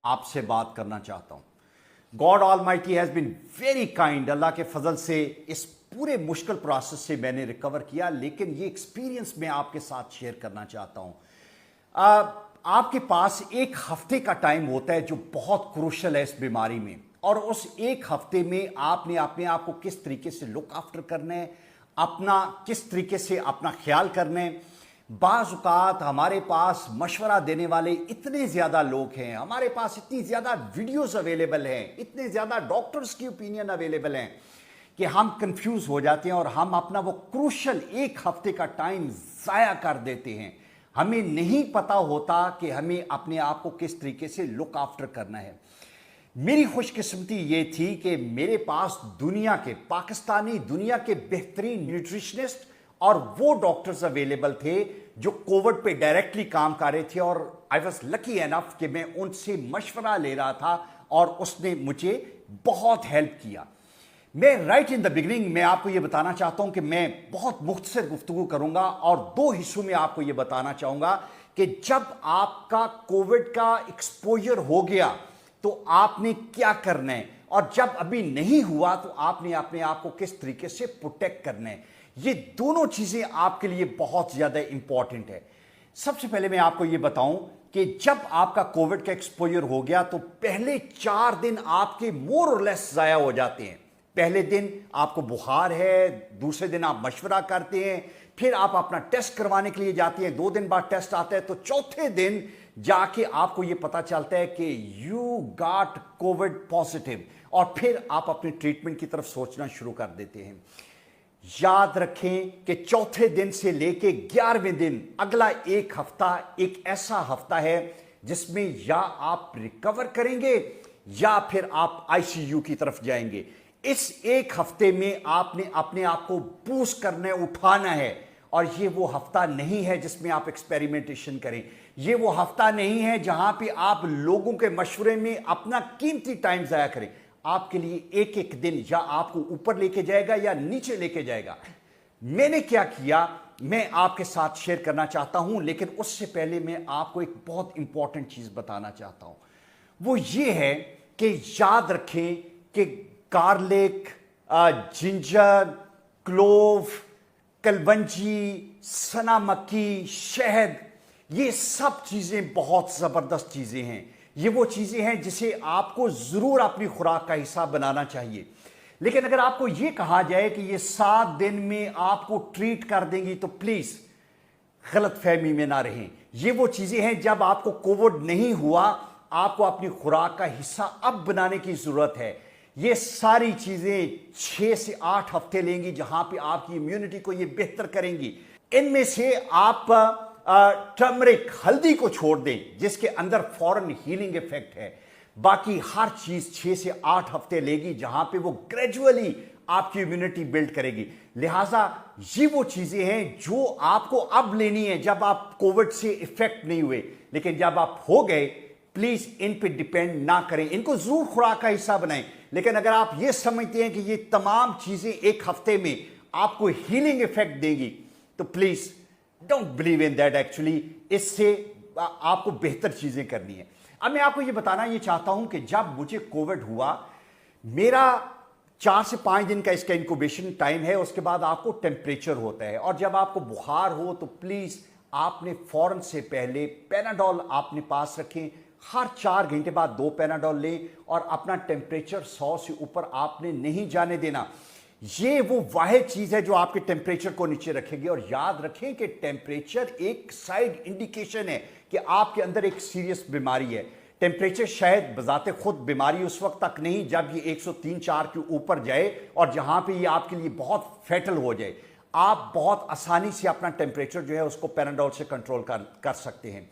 आपसे बात करना चाहता हूँ। God almighty has been very kind. अल्लाह के फजल से इस पूरे मुश्किल प्रोसेस से मैंने रिकवर किया, लेकिन ये एक्सपीरियंस मैं आपके साथ शेयर करना चाहता हूँ। आपके पास एक हफ्ते का टाइम होता है जो बहुत क्रूशल है इस बीमारी में, और उस एक हफ्ते में आपने अपने आप को किस तरीके से लुक आफ्टर करना है, अपना किस तरीके से अपना ख्याल करना है। बाज़ औक़ात हमारे पास मशवरा देने वाले इतने ज़्यादा लोग हैं, हमारे पास इतनी ज़्यादा वीडियोस अवेलेबल हैं, इतने ज़्यादा डॉक्टर्स की ओपिनियन अवेलेबल हैं कि हम कंफ्यूज हो जाते हैं और हम अपना वो क्रूशल एक हफ्ते का टाइम ज़ाया कर देते हैं। हमें नहीं पता होता कि हमें अपने आप को किस तरीके से लुक आफ्टर करना है। मेरी खुशकिस्मती ये थी कि मेरे पास पाकिस्तानी दुनिया के बेहतरीन न्यूट्रिशनिस्ट और वो डॉक्टर्स अवेलेबल थे जो कोविड पे डायरेक्टली काम कर रहे थे, और आई वॉज लकी एनफ कि मैं उनसे मशवरा ले रहा था और उसने मुझे बहुत हेल्प किया। मैं राइट इन द बिगिनिंग में आपको ये बताना चाहता हूं कि मैं बहुत मुख्तसर गुफ्तगू करूंगा और दो हिस्सों में आपको ये बताना चाहूंगा कि जब आपका कोविड का एक्सपोजर हो गया तो आपने क्या करना है, और जब अभी नहीं हुआ तो आपने अपने आप को किस तरीके से प्रोटेक्ट करना है। ये दोनों चीजें आपके लिए बहुत ज्यादा इंपॉर्टेंट है। सबसे पहले मैं आपको ये बताऊं कि जब आपका कोविड का एक्सपोजर हो गया तो पहले 4 दिन आपके मोर और लेस जाया हो जाते हैं। पहले दिन आपको बुखार है, दूसरे दिन आप मशवरा करते हैं, फिर आप अपना टेस्ट करवाने के लिए जाते हैं, 2 दिन बाद टेस्ट आता है, तो चौथे दिन जाके आपको यह पता चलता है कि यू गॉट कोविड पॉजिटिव, और फिर आप अपने ट्रीटमेंट की तरफ सोचना शुरू कर देते हैं। याद रखें कि चौथे दिन से लेके 11वें दिन अगला एक हफ्ता एक ऐसा हफ्ता है जिसमें या आप रिकवर करेंगे या फिर आप आईसीयू की तरफ जाएंगे। इस एक हफ्ते में आपने अपने आप को बूस्ट करना है, उठाना है, और ये वो हफ्ता नहीं है जिसमें आप एक्सपेरिमेंटेशन करें। ये वो हफ्ता नहीं है जहां पे आप लोगों के मशवरे में अपना कीमती टाइम जाया करें। आपके लिए एक एक दिन या आपको ऊपर लेके जाएगा या नीचे लेके जाएगा। मैंने क्या किया मैं आपके साथ शेयर करना चाहता हूं, लेकिन उससे पहले मैं आपको एक बहुत इंपॉर्टेंट चीज बताना चाहता हूं। वो ये है कि याद रखें कि गार्लिक, जिंजर, क्लोव, कलवंजी, सना मक्की, शहद, ये सब चीजें बहुत जबरदस्त चीजें हैं। ये वो चीजें हैं जिसे आपको जरूर अपनी खुराक का हिस्सा बनाना चाहिए। लेकिन अगर आपको यह कहा जाए कि ये 7 दिन में आपको ट्रीट कर देंगी तो प्लीज गलत फहमी में ना रहें। ये वो चीजें हैं जब आपको कोविड नहीं हुआ, आपको अपनी खुराक का हिस्सा अब बनाने की जरूरत है। ये सारी चीजें 6 से 8 हफ्ते लेंगी जहां पे आपकी इम्यूनिटी को ये बेहतर करेंगी। इनमें से आप टर्मरिक, हल्दी को छोड़ दें जिसके अंदर फौरन हीलिंग इफेक्ट है। बाकी हर चीज 6 से 8 हफ्ते लेगी जहां पे वो ग्रेजुअली आपकी इम्यूनिटी बिल्ड करेगी। लिहाजा ये वो चीजें हैं जो आपको अब लेनी है जब आप कोविड से इफेक्ट नहीं हुए, लेकिन जब आप हो गए प्लीज इन पे डिपेंड ना करें। इनको जरूर खुराक का हिस्सा बनाएं, लेकिन अगर आप ये समझते हैं कि ये तमाम चीजें एक हफ्ते में आपको हीलिंग इफेक्ट देगी तो please don't believe in that. Actually इससे आपको बेहतर चीजें करनी है। अब मैं आपको ये बताना ये चाहता हूं कि जब मुझे कोविड हुआ, मेरा 4 से 5 दिन का इसका इंक्यूबेशन टाइम है। उसके बाद आपको टेम्परेचर होता है, और जब आपको बुखार हो तो प्लीज आपने फौरन से पहले पैनाडोल आपने पास रखें। हर 4 घंटे बाद 2 पैनाडोल लें, और अपना टेम्परेचर 100 से ऊपर आपने नहीं जाने देना। ये वो वाहिद चीज है जो आपके टेम्परेचर को नीचे रखेगी। और याद रखें कि टेम्परेचर एक साइड इंडिकेशन है कि आपके अंदर एक सीरियस बीमारी है। टेम्परेचर शायद बजाते खुद बीमारी उस वक्त तक नहीं जब ये 103-4 के ऊपर जाए और जहां पे ये आपके लिए बहुत फैटल हो जाए। आप बहुत आसानी से अपना टेम्परेचर जो है उसको पैनाडोल से कंट्रोल कर सकते हैं।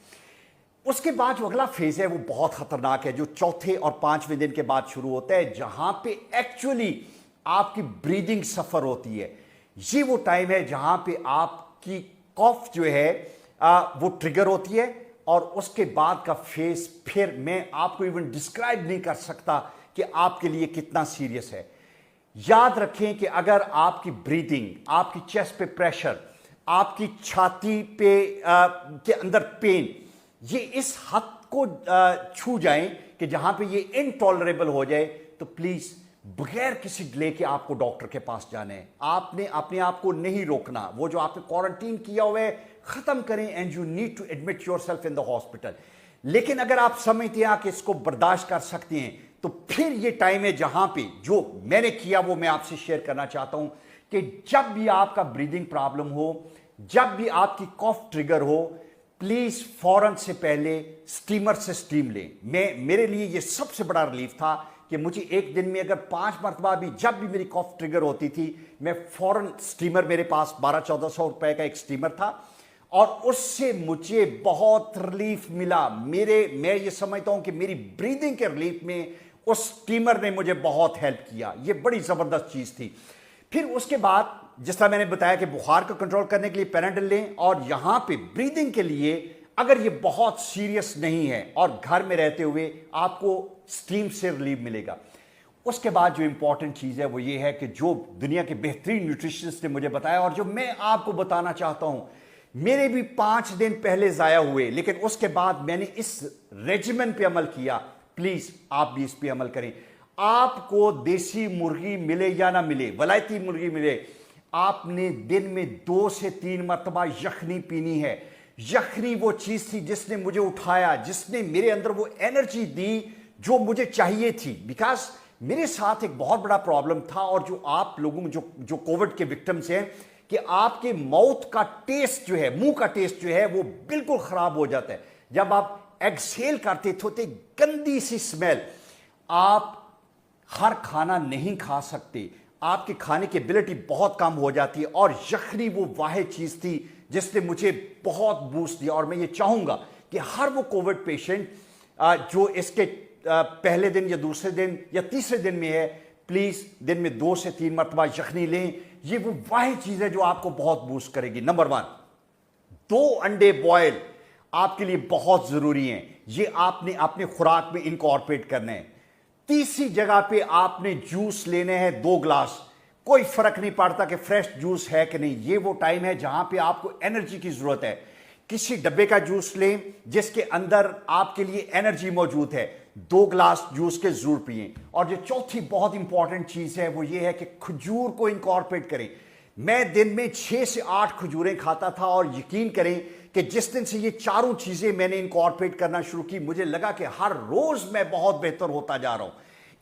उसके बाद जो अगला फेज है वो बहुत खतरनाक है, जो चौथे और 5वें दिन के बाद शुरू होता है, जहां पे एक्चुअली आपकी ब्रीदिंग सफर होती है। ये वो टाइम है जहां पे आपकी कॉफ जो है वो ट्रिगर होती है, और उसके बाद का फेज फिर मैं आपको इवन डिस्क्राइब नहीं कर सकता कि आपके लिए कितना सीरियस है। याद रखें कि अगर आपकी ब्रीदिंग, आपकी चेस्ट पे प्रेशर, आपकी छाती पे के अंदर पेन, ये इस हद को छू जाएं कि जहां पे ये इनटॉलरेबल हो जाए, तो प्लीज बगैर किसी डिले के आपको डॉक्टर के पास जाना है। आपने अपने आप को नहीं रोकना। वो जो आपने क्वारंटीन किया हुआ है खत्म करें, and you need to admit yourself in the hospital. लेकिन अगर आप समझते हैं कि इसको बर्दाश्त कर सकते हैं, तो फिर ये टाइम है जहां पे जो मैंने किया वो मैं आपसे शेयर करना चाहता हूं कि जब भी आपका ब्रीदिंग प्रॉब्लम हो, जब भी आपकी कॉफ ट्रिगर हो, प्लीज फौरन से पहले स्टीमर से स्टीम लें। मेरे लिए ये सबसे बड़ा रिलीफ था कि मुझे एक दिन में अगर 5 मरतबा भी जब भी मेरी कॉफ ट्रिगर होती थी, मैं फौरन स्टीमर, मेरे पास 1200-1400 रुपए का एक स्टीमर था, और उससे मुझे बहुत रिलीफ मिला। मैं ये समझता हूं कि मेरी ब्रीदिंग के रिलीफ में उस स्टीमर ने मुझे बहुत हेल्प किया। ये बड़ी जबरदस्त चीज थी। फिर उसके बाद जिस तरह मैंने बताया कि बुखार को कंट्रोल करने के लिए पैराडाइल लें, और यहां पे ब्रीदिंग के लिए अगर ये बहुत सीरियस नहीं है और घर में रहते हुए आपको स्टीम से रिलीफ मिलेगा। उसके बाद जो इंपॉर्टेंट चीज है वो ये है कि जो दुनिया के बेहतरीन न्यूट्रिशनिस्ट ने मुझे बताया और जो मैं आपको बताना चाहता हूं, मेरे भी 5 दिन पहले जाया हुए, लेकिन उसके बाद मैंने इस रेजिमेन पे अमल किया। प्लीज आप भी इस पे अमल करें। आपको देसी मुर्गी मिले या ना मिले, वलायती मुर्गी मिले, आपने दिन में 2 से 3 मरतबा यखनी पीनी है। यखनी वो चीज थी जिसने मुझे उठाया, जिसने मेरे अंदर वो एनर्जी दी जो मुझे चाहिए थी। बिकॉज मेरे साथ एक बहुत बड़ा प्रॉब्लम था, और जो आप लोगों जो कोविड के विक्टिम्स हैं, कि आपके माउथ का टेस्ट जो है, मुंह का टेस्ट जो है, वो बिल्कुल खराब हो जाता है। जब आप एक्सहेल करते थे, गंदी सी स्मेल। आप हर खाना नहीं खा सकते, आपके खाने की एबिलिटी बहुत कम हो जाती है, और यखनी वो वाहिद चीज थी जिसने मुझे बहुत बूस्ट दिया। और मैं ये चाहूंगा कि हर वो कोविड पेशेंट जो इसके पहले दिन या दूसरे दिन या तीसरे दिन में है, प्लीज दिन में 2 से 3 मरतबा यखनी लें। ये वो वाहिद चीज है जो आपको बहुत बूस्ट करेगी। नंबर 1, 2 अंडे बॉयल आपके लिए बहुत जरूरी हैं। ये आपने अपने खुराक में इनकॉर्पोरेट करना है। तीसरी जगह पे आपने जूस लेने हैं 2 ग्लास। कोई फर्क नहीं पड़ता कि फ्रेश जूस है कि नहीं, ये वो टाइम है जहां पे आपको एनर्जी की जरूरत है। किसी डब्बे का जूस लें जिसके अंदर आपके लिए एनर्जी मौजूद है। 2 ग्लास जूस के जरूर पिए। और जो चौथी बहुत इंपॉर्टेंट चीज है वो ये है कि खजूर को इनकॉर्पोरेट करें। मैं दिन में 6 से 8 खजूरें खाता था, और यकीन करें कि जिस दिन से ये चारों चीजें मैंने इनकॉर्पोरेट करना शुरू की, मुझे लगा कि हर रोज मैं बहुत बेहतर होता जा रहा हूं।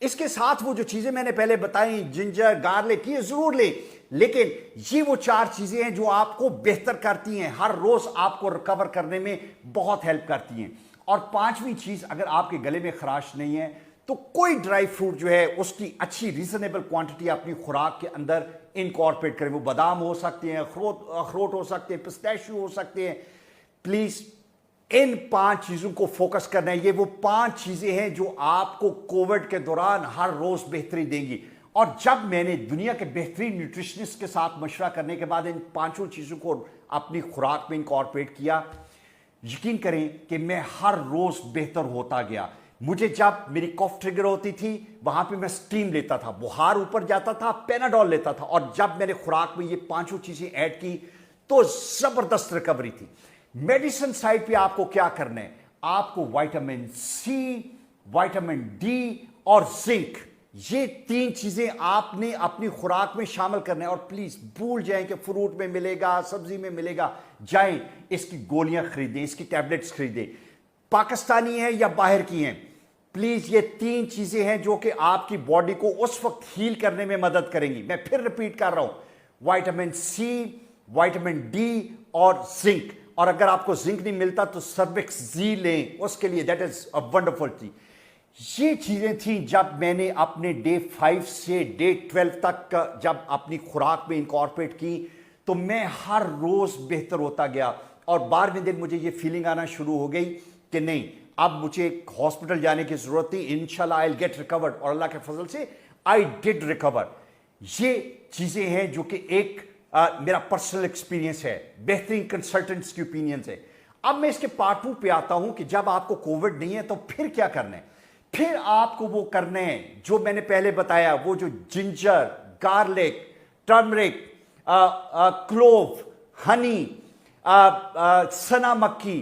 इसके साथ वो जो चीजें मैंने पहले बताई, जिंजर, गार्लिक, ये जरूर ले, लेकिन ये वो 4 चीजें हैं जो आपको बेहतर करती हैं, हर रोज आपको रिकवर करने में बहुत हेल्प करती हैं। और 5वीं चीज, अगर आपके गले में खराश नहीं है तो कोई ड्राई फ्रूट जो है उसकी अच्छी रीजनेबल क्वांटिटी अपनी खुराक के अंदर इनकॉर्पोरेट करें। वो बादाम हो सकते हैं, अखरोट हो सकते हैं, पिस्ताशियो हो सकते हैं। प्लीज इन 5 चीजों को फोकस करना है। ये वो 5 चीजें हैं जो आपको कोविड के दौरान हर रोज बेहतरी देंगी। और जब मैंने दुनिया के बेहतरीन न्यूट्रिशनिस्ट के साथ मशवरा करने के बाद इन 5 चीजों को अपनी खुराक में इनकॉर्पोरेट किया, यकीन करें कि मैं हर रोज बेहतर होता गया। मुझे जब मेरी कॉफ ट्रिगर होती थी, वहां पे मैं स्टीम लेता था, बुखार ऊपर जाता था, पैनाडोल लेता था, और जब मैंने खुराक में ये 5 चीजें ऐड की तो जबरदस्त रिकवरी थी। मेडिसिन साइड पे आपको क्या करना है? आपको विटामिन सी, विटामिन डी और जिंक, ये 3 चीजें आपने अपनी खुराक में शामिल करना है। और प्लीज भूल जाएं कि फ्रूट में मिलेगा, सब्जी में मिलेगा, जाएं इसकी गोलियां खरीदें, इसकी टैबलेट्स खरीदें, पाकिस्तानी है या बाहर की हैं। प्लीज ये 3 चीजें हैं जो कि आपकी बॉडी को उस वक्त हील करने में मदद करेंगी। मैं फिर रिपीट कर रहा हूं, विटामिन सी, विटामिन डी और जिंक। और अगर आपको जिंक नहीं मिलता तो सर्विक्स जी लें, उसके लिए दैट इज अ वंडरफुल चीज। ये चीजें थी जब मैंने अपने डे 5 से डे 12 तक जब अपनी खुराक में इनकॉर्पोरेट की, तो मैं हर रोज बेहतर होता गया। और 12वें दिन मुझे ये फीलिंग आना शुरू हो गई कि नहीं, अब मुझे हॉस्पिटल जाने की जरूरत नहीं, इंशाल्लाह आई विल गेट रिकवर्ड। और अल्लाह के फजल से आई डिड रिकवर। ये चीजें हैं जो कि एक मेरा पर्सनल एक्सपीरियंस है, बेहतरीन कंसल्टेंट्स की ओपिनियंस है। अब मैं इसके पार्ट 2 पे आता हूं कि जब आपको कोविड नहीं है तो फिर क्या करना है। फिर आपको वो करने हैं जो मैंने पहले बताया, वो जो ginger, garlic, turmeric, clove, honey, सना मक्खी,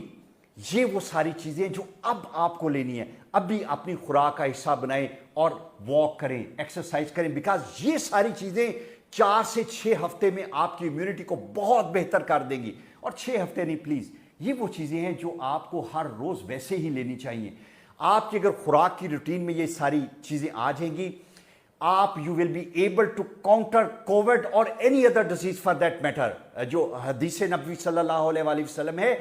ये वो सारी चीज़ें जो अब आपको लेनी है, अब भी अपनी खुराक का हिस्सा बनाएं और वॉक करें, एक्सरसाइज करें, बिकॉज ये सारी चीज़ें 4 से 6 हफ्ते में आपकी इम्यूनिटी को बहुत बेहतर कर देंगी। और 6 हफ्ते नहीं प्लीज़, ये वो चीज़ें हैं जो आपको हर रोज़ वैसे ही लेनी चाहिए। आपकी अगर खुराक की रूटीन में ये सारी चीज़ें आ जाएंगी, आप you will be able to counter COVID और any other disease for that matter. जो हदीस नबी सल्लल्लाहु अलैहि वसल्लम है,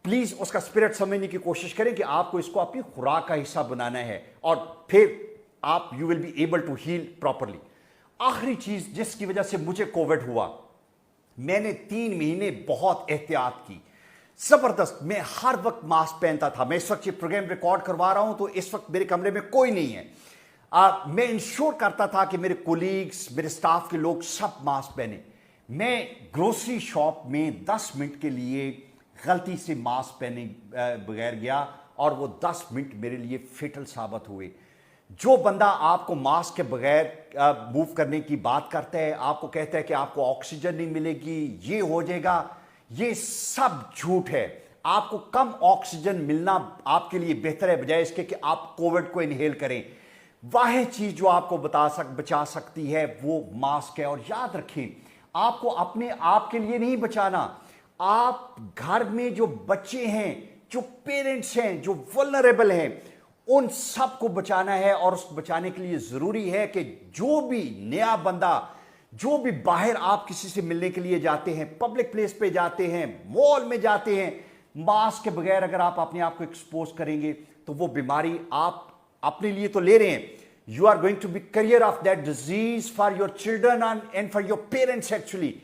प्लीज उसका स्पिरिट समझने की कोशिश करें कि आपको इसको अपनी खुराक का हिस्सा बनाना है और फिर आप you will be able to heal properly. आखिरी चीज जिसकी वजह से मुझे कोविड हुआ, मैंने 3 महीने बहुत एहतियात की, जबरदस्त। मैं हर वक्त मास्क पहनता था। मैं इस वक्त ये प्रोग्राम रिकॉर्ड करवा रहा हूं तो इस वक्त मेरे कमरे में कोई नहीं है। मैं इंश्योर करता था कि मेरे कोलीग्स, मेरे स्टाफ के लोग सब मास्क पहने। मैं ग्रोसरी शॉप में 10 मिनट के लिए गलती से मास्क पहने बगैर गया और वो 10 मिनट मेरे लिए फेटल साबित हुए। जो बंदा आपको मास्क के बगैर मूव करने की बात करता है, आपको कहता है कि आपको ऑक्सीजन नहीं मिलेगी, ये हो जाएगा, ये सब झूठ है। आपको कम ऑक्सीजन मिलना आपके लिए बेहतर है बजाय इसके कि आप कोविड को इनहेल करें। वाह चीज जो आपको बचा सकती है वो मास्क है। और याद रखें, आपको अपने आप के लिए नहीं बचाना, आप घर में जो बच्चे हैं, जो पेरेंट्स हैं, जो वल्नरेबल हैं, उन सबको बचाना है। और उस बचाने के लिए जरूरी है कि जो भी नया बंदा, जो भी बाहर आप किसी से मिलने के लिए जाते हैं, पब्लिक प्लेस पे जाते हैं, मॉल में जाते हैं, मास्क के बगैर अगर आप अपने आप को एक्सपोज करेंगे तो वो बीमारी आप अपने लिए तो ले रहे हैं, you are going to be carrier of that disease for your children and for your parents. Actually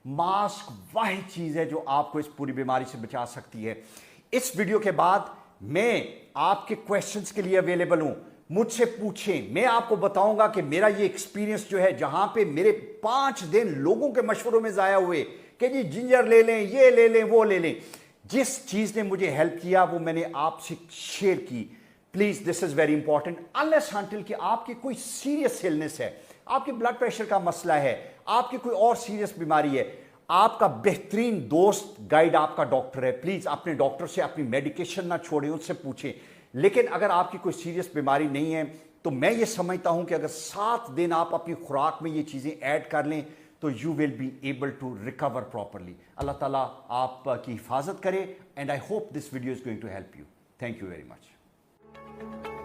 mask वही चीज है जो आपको इस पूरी बीमारी से बचा सकती है। इस वीडियो के बाद मैं आपके क्वेश्चंस के लिए अवेलेबल हूं, मुझसे पूछें। मैं आपको बताऊंगा कि मेरा ये एक्सपीरियंस जो है, जहां पे मेरे 5 दिन लोगों के मशवरों में जाया हुए कि जी जिंजर ले लें, ये ले लें, वो ले लें, जिस चीज ने मुझे हेल्प किया वो मैंने आपसे शेयर की। Please, this is very important. Unless until कि आपकी कोई सीरियस इलनेस है, आपके ब्लड प्रेशर का मसला है, आपकी कोई और सीरियस बीमारी है, आपका बेहतरीन दोस्त गाइड आपका डॉक्टर है। प्लीज अपने डॉक्टर से अपनी मेडिकेशन ना छोड़ें, उससे पूछें। लेकिन अगर आपकी कोई सीरियस बीमारी नहीं है तो मैं ये समझता हूं कि अगर 7 दिन आप अपनी खुराक में ये चीजें ऐड कर लें तो you will be able to recover properly. अल्लाह ताला आपकी हिफाजत करे and I hope this video is going to help you. Thank you very much.